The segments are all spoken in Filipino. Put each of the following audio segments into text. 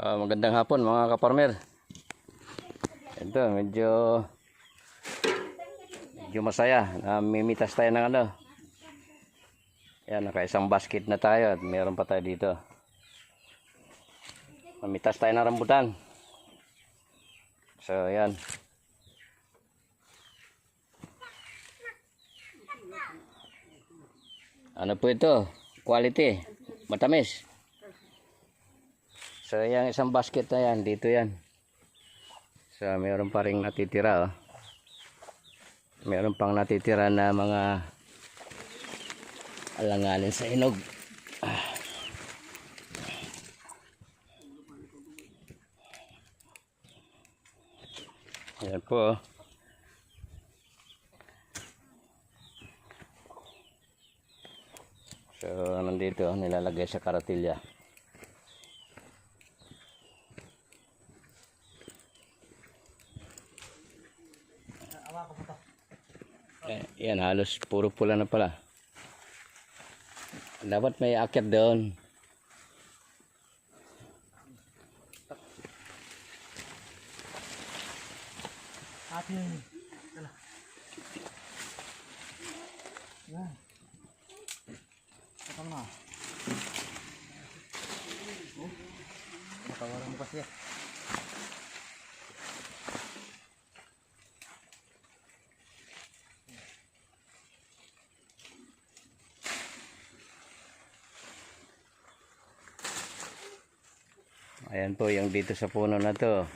Magandang hapon mga kaparmer. Ito, medyo masaya. Mimitas tayo ng ano. Yan, naka-isang basket na tayo at meron pa tayo dito. Mamitas tayo ng rambutan. So, yan. Ano po ito? Quality. Matamis. So, yung isang basket na yan, dito yan. So, meron pa rin natitira. Oh. Meron pang natitira na mga alanganin sa inog. Ayan po. So, nandito, nilalagay sa karatilya. Yan, halos puro pula na pala. Dapat may akyat doon. Atin. Dala. Yan. Saka na. Oh. Makawaran mo kasi. Ayan po yung dito sa puno na to.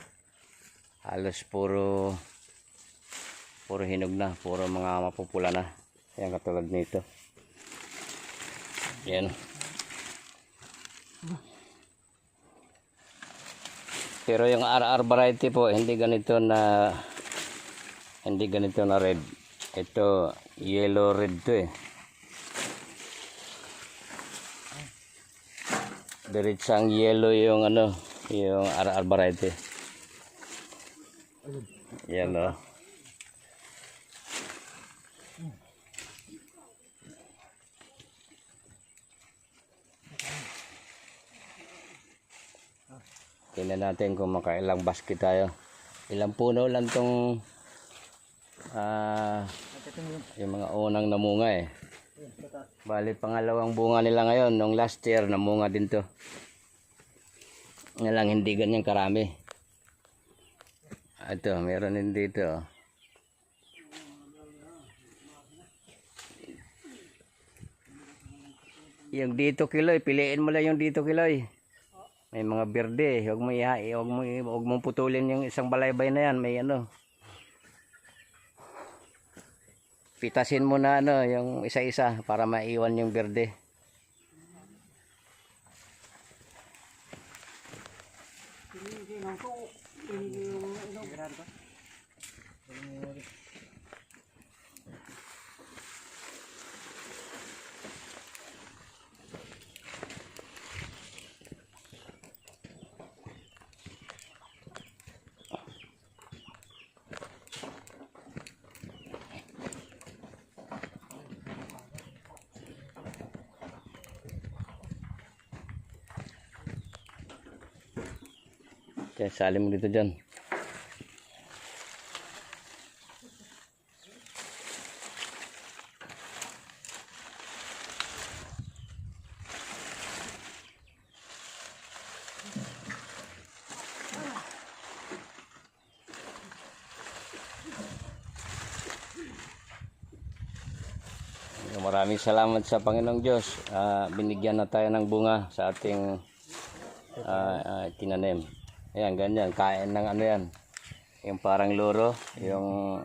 Halos puro hinog na, puro mga mapupula na. Ayan, katulad nito. Ayan. Pero yung RR variety po, hindi ganito na red. Ito yellow red to eh. Diritsang yellow yung ano, yung RR variety. Yan o. Tingnan natin kung makailang basket tayo. Ilang puno lang tong yung mga unang namunga eh. Bali pangalawang bunga nila ngayon. Nung last year namunga din to. Nga lang hindi ganyan karami. Ito, meron din dito. Yung dito kiloy, piliin mo lang yung dito kiloy. May mga berde, huwag mong putulin yung isang balaybay na yan, may ano. Pitasin mo na ano, yung isa-isa para maiwan yung berde. Kaya sali mo dito dyan. Maraming salamat sa Panginoong Diyos. Binigyan na tayo ng bunga sa ating tinanim. Ayan, ganyan. Kain ng ano yan. Yung parang loro. Yung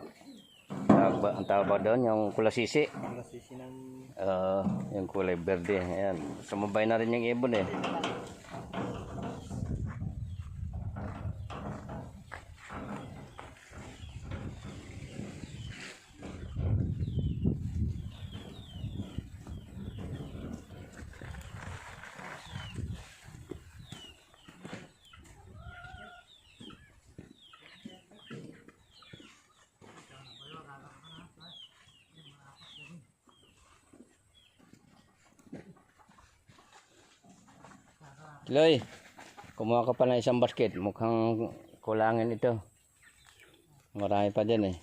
ang tawag ba doon? Yung kulasisi. Kulasisi ng... Yung kulay berde. Ayan. Sumabay na rin yung ibon eh. Kiloy. Kumuha ka pa ng isang basket. Mukhang kulangin ito. Marami pa dyan eh.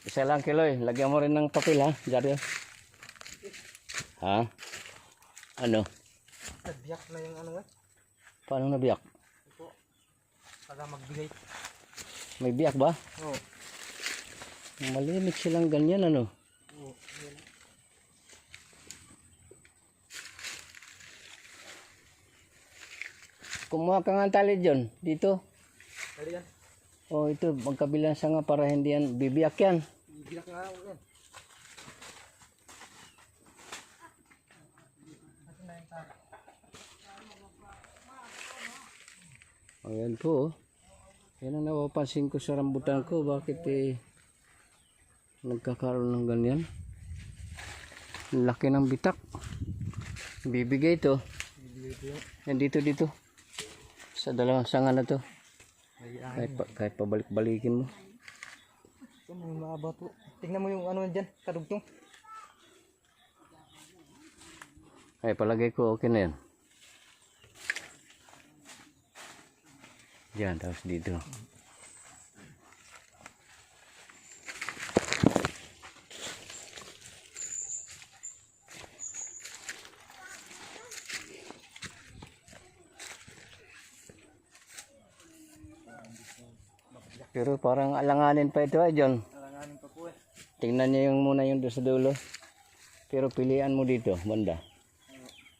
Isa lang kiloy. Lagyan mo rin ng papel ha, Dario. Ha? Ano? Nagbiyak na yung ano eh. Paano nabiyak? Ito. Para magbigay. May biyak ba? Oo. Malimit silang ganyan ano? Oo. Yan. Kumuha ka nga ng tali dyan. Dito. Pwede yan. Oh, ito. Magkabilang sa nga para hindi yan. Bibiyak yan. Biyak nga ako yan. Ayan po. Yan ang napapansin ko sa rambutan ko. Bakit nagkakaroon ng ganyan? Ang laki ng bitak. Bibigay ito. Bibigay ito yun. Yan dito. Sa dalawang sanga na to. May Kahit pabalik-balikin mo. ito may maaba to. Tingnan mo yung ano dyan. Kadugtong. Ay, palagay ko okay na yan. Yan, tapos dito. Pero parang alanganin pa ito ay John. Alanganin pa po eh. Tingnan niyo yung muna yung doon sa dulo. Pero pilian mo dito, banda.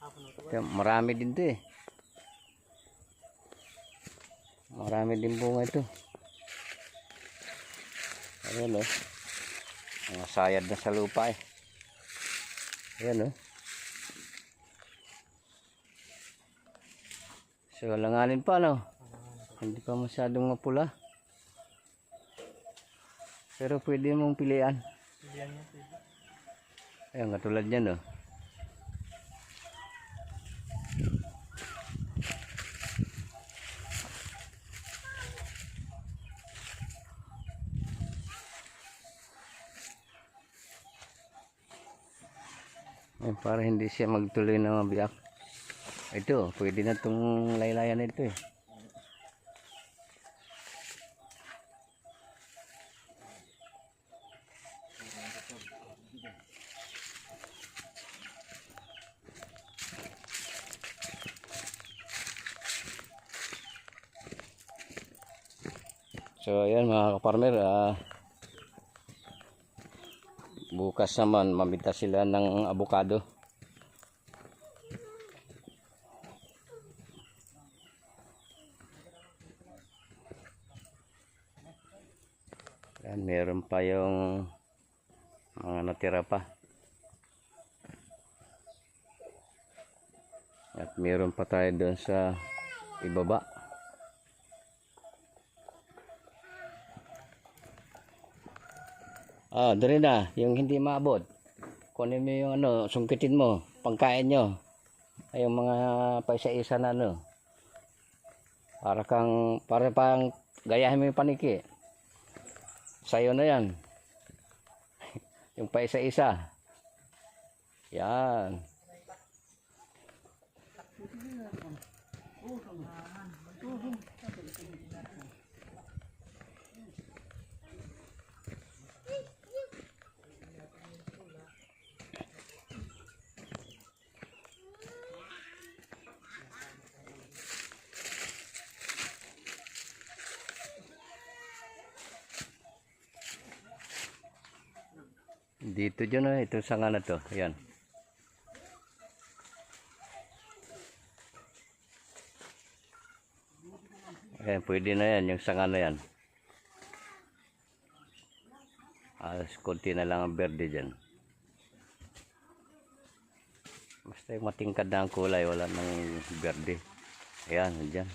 Hapon na ito. Kaya marami din to eh. Marami din bunga ito. Ayan o. Mga sayad na sa lupa eh. Ayan o. So alanganin pa no. Hindi pa masyadong mapula. Pero pwede mong pilian. Pilihan niya. Pwede. Ayan, katulad yan oh. Ayan, para hindi siya magtuloy na mabiyak. Ito, pwede na itong laylayan ito eh. So ayan mga kaparmer, bukas naman mamita sila ng avocado. Ayan, meron pa yung mga natira pa. At meron pa tayo doon sa ibaba. Dali na, yung hindi maabot. Kunin mo yung ano, sungkitin mo, pangkain nyo. Ay, yung mga paisa-isa na ano. Para pang gayahin mo yung paniki. Sayo na yan. Yung paisa-isa. Yan. Dito dyan ito sanga na to. Ayan. Ayan, pwede na yan, yung sanga na yan. Konti na lang ang berde dyan. Basta yung matingkad na ang kulay, wala nang berde. Ayan, dyan.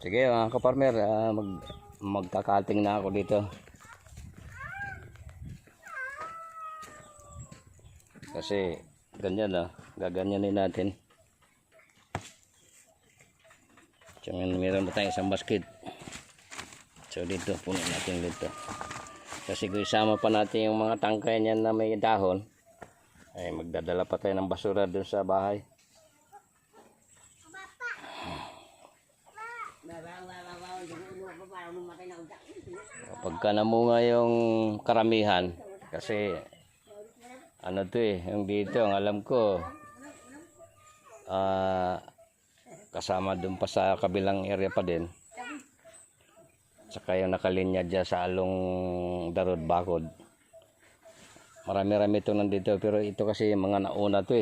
Sige mga kaparmer, magkakating na ako dito. Kasi ganyan gaganyanin natin. So meron na tayong isang basket. So dito, puno natin dito. Kasi kung isama pa natin yung mga tangkay niyan na may dahon, ay magdadala pa tayo ng basura dun sa bahay. Pagka namunga yung karamihan, kasi ano to yung dito, ang alam ko, kasama dun pa sa kabilang area pa din. Saka yung nakalinya dyan sa Along Darod Bakod. Marami-rami ito nandito, pero ito kasi mga nauna to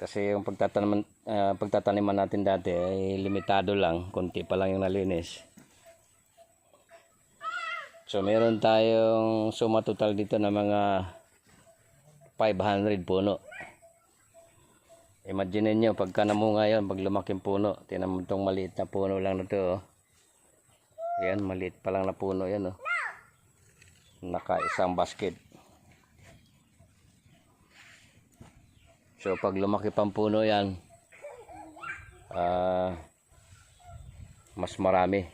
Kasi yung pagtataniman natin dati ay limitado lang, konti pa lang yung nalinis. So meron tayong suma total dito na mga 500 puno. Imagine nyo, pagka namunga yun, pag lumaking puno, tinan mo itong maliit na puno lang na ito. Yan, maliit pa lang na puno yan. Naka isang basket. So pag lumaki pang puno yan, mas marami.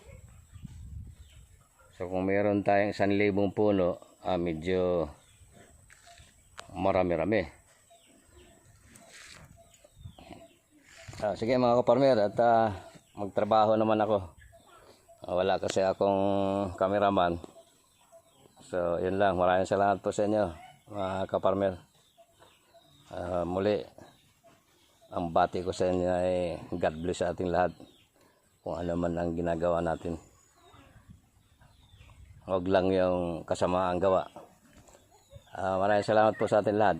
So kung meron tayong 1,000 puno, medyo marami-rami. Sige mga kaparmer, at magtrabaho naman ako. Wala kasi akong cameraman. So yun lang, maraming salamat po sa inyo mga kaparmer. Muli, ang bati ko sa inyo ay God bless sa ating lahat, kung ano man ang ginagawa natin. Huwag lang yung kasamaang gawa. Maraming salamat po sa ating lahat.